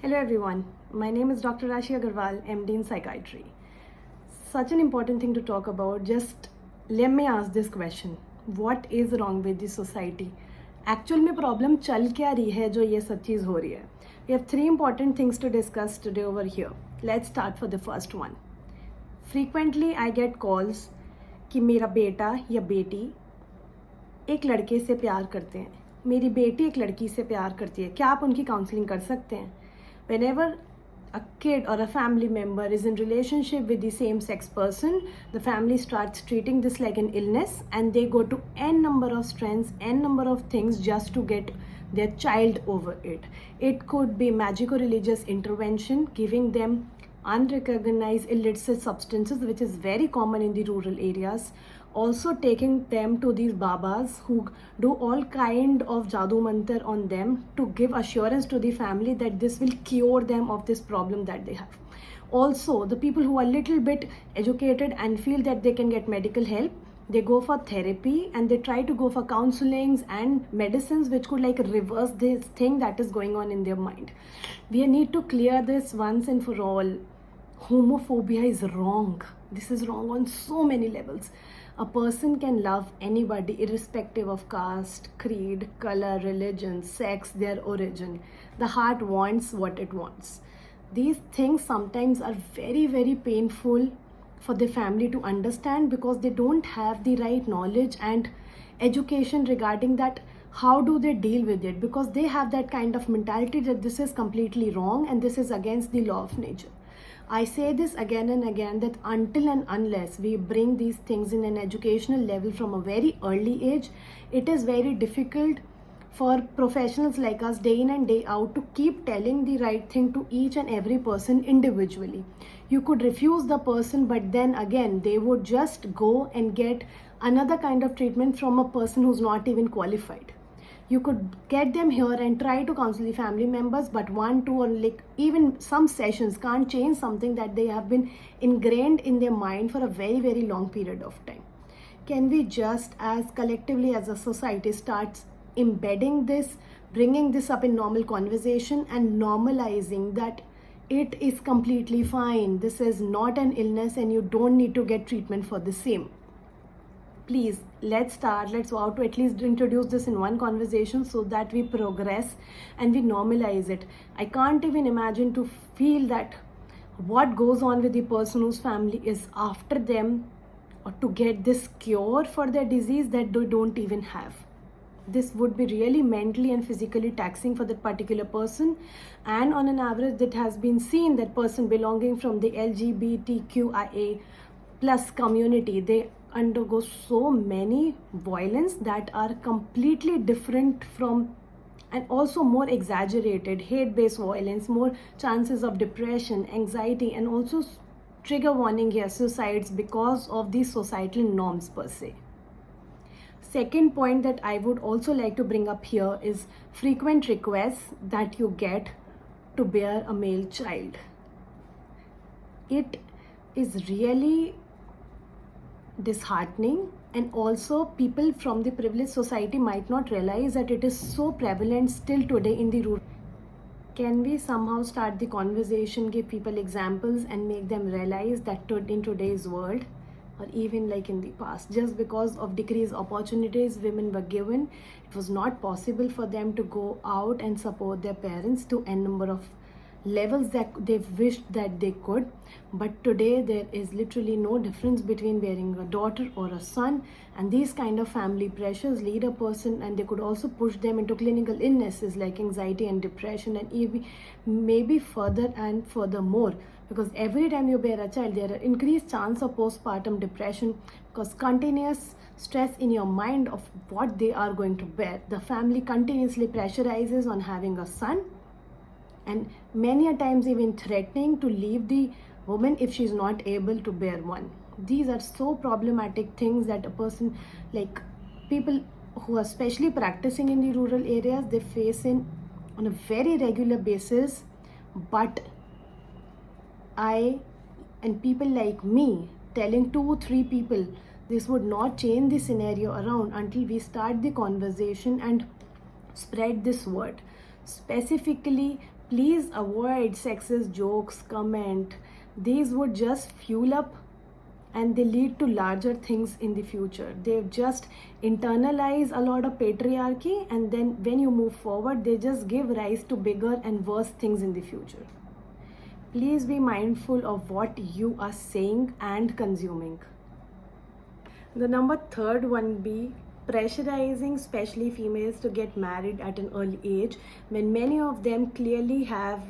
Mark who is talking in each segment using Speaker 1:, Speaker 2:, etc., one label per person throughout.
Speaker 1: Hello everyone, my name is Dr. Rashi Agarwal, MD in Psychiatry. Such an important thing to talk about. Just let me ask this question. What is wrong with the society? Actual में problem चल क्या रही है जो ये सब चीज़ हो रही है? We have three important things to discuss today over here. Let's start for the first one. Frequently I get calls कि मेरा बेटा या बेटी एक लड़के से प्यार करते हैं, मेरी बेटी एक लड़की से प्यार करती है, क्या आप उनकी काउंसलिंग कर सकते हैं? Whenever a kid or a family member is in relationship with the same sex person, the family starts treating this like an illness and they go to n number of strengths, n number of things just to get their child over it. It could be magico-religious intervention, giving them unrecognized illicit substances, which is very common in the rural areas. Also taking them to these babas who do all kind of jadoo mantar on them to give assurance to the family that this will cure them of this problem that they have. Also, the people who are little bit educated and feel that they can get medical help, they go for therapy and they try to go for counselings and medicines which could like reverse this thing that is going on in their mind. We need to clear this once and for all. Homophobia is wrong. This is wrong on so many levels. A person can love anybody irrespective of caste, creed, color, religion, sex, their origin. The heart wants what it wants. These things sometimes are very, very painful for the family to understand because they don't have the right knowledge and education regarding that. How do they deal with it? Because they have that kind of mentality that this is completely wrong and this is against the law of nature. I say this again and again that until and unless we bring these things in an educational level from a very early age, it is very difficult for professionals like us day in and day out to keep telling the right thing to each and every person individually. You could refuse the person, but then again, they would just go and get another kind of treatment from a person who's not even qualified. You could get them here and try to counsel the family members, but one, two, or like even some sessions can't change something that they have been ingrained in their mind for a very, very long period of time. Can we just as collectively as a society start embedding this, bringing this up in normal conversation and normalizing that it is completely fine. This is not an illness and you don't need to get treatment for the same. Please, let's how to at least introduce this in one conversation so that we progress and we normalize it. I can't even imagine to feel that what goes on with the person whose family is after them or to get this cure for their disease that they don't even have. This would be really mentally and physically taxing for that particular person, and on an average it has been seen that person belonging from the LGBTQIA plus community, they undergo so many violence that are completely different from and also more exaggerated hate-based violence, more chances of depression, anxiety, and also trigger warning here, suicides because of these societal norms per se. Second point that I would also like to bring up here is frequent requests that you get to bear a male child. It is really disheartening, and also people from the privileged society might not realize that it is so prevalent still today in the rural. Can we somehow start the conversation, give people examples and make them realize that in today's world, or even like in the past, just because of decreased opportunities women were given, it was not possible for them to go out and support their parents to n number of levels that they wished that they could. But today there is literally no difference between bearing a daughter or a son, and these kind of family pressures lead a person, and they could also push them into clinical illnesses like anxiety and depression, and even maybe further and furthermore, because every time you bear a child there are increased chance of postpartum depression because continuous stress in your mind of what they are going to bear. The family continuously pressurizes on having a son, and many a times even threatening to leave the woman if she's not able to bear one. These are so problematic things that a person, like people who are especially practicing in the rural areas, they face in on a very regular basis. But I and people like me telling 2-3 people, this would not change the scenario around until we start the conversation and spread this word. Specifically, Please avoid sexist jokes, comment. These would just fuel up and they lead to larger things in the future. They just internalize a lot of patriarchy, and then when you move forward, they just give rise to bigger and worse things in the future. Please be mindful of what you are saying and consuming. The number third one be pressurizing, especially females, to get married at an early age when many of them clearly have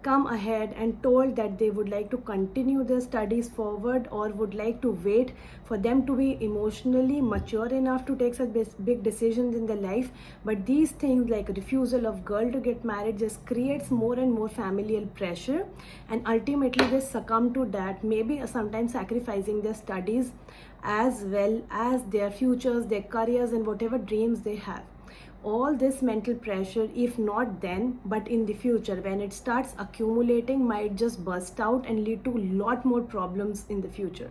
Speaker 1: come ahead and told that they would like to continue their studies forward or would like to wait for them to be emotionally mature enough to take such big decisions in their life. But these things like refusal of girl to get married just creates more and more familial pressure, and ultimately they succumb to that, maybe sometimes sacrificing their studies as well as their futures, their careers, and whatever dreams they have. All this mental pressure, if not then but in the future when it starts accumulating, might just burst out and lead to a lot more problems in the future.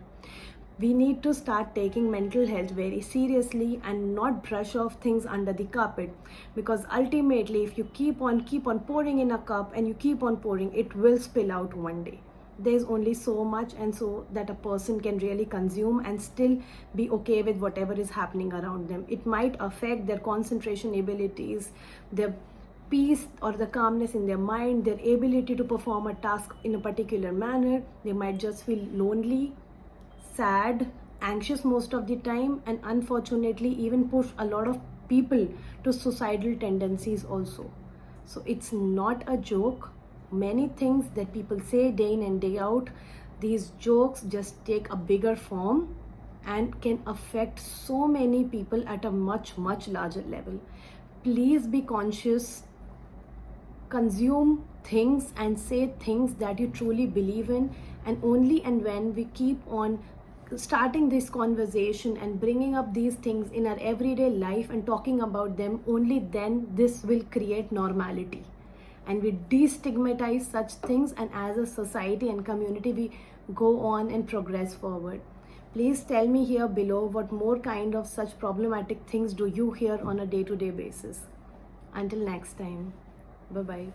Speaker 1: We need to start taking mental health very seriously and not brush off things under the carpet, because ultimately if you keep on pouring in a cup and you keep on pouring, it will spill out one day. There's only so much and so that a person can really consume and still be okay with whatever is happening around them. It might affect their concentration abilities, their peace or the calmness in their mind, their ability to perform a task in a particular manner. They might just feel lonely, sad, anxious most of the time, and unfortunately even push a lot of people to suicidal tendencies also. So it's not a joke. Many things that people say day in and day out, these jokes just take a bigger form and can affect so many people at a much larger level. Please be conscious, consume things and say things that you truly believe in, and only and when we keep on starting this conversation and bringing up these things in our everyday life and talking about them, only then this will create normality and we destigmatize such things, and as a society and community we go on and progress forward. Please tell me here below what more kind of such problematic things do you hear on a day-to-day basis. Until next time, bye bye.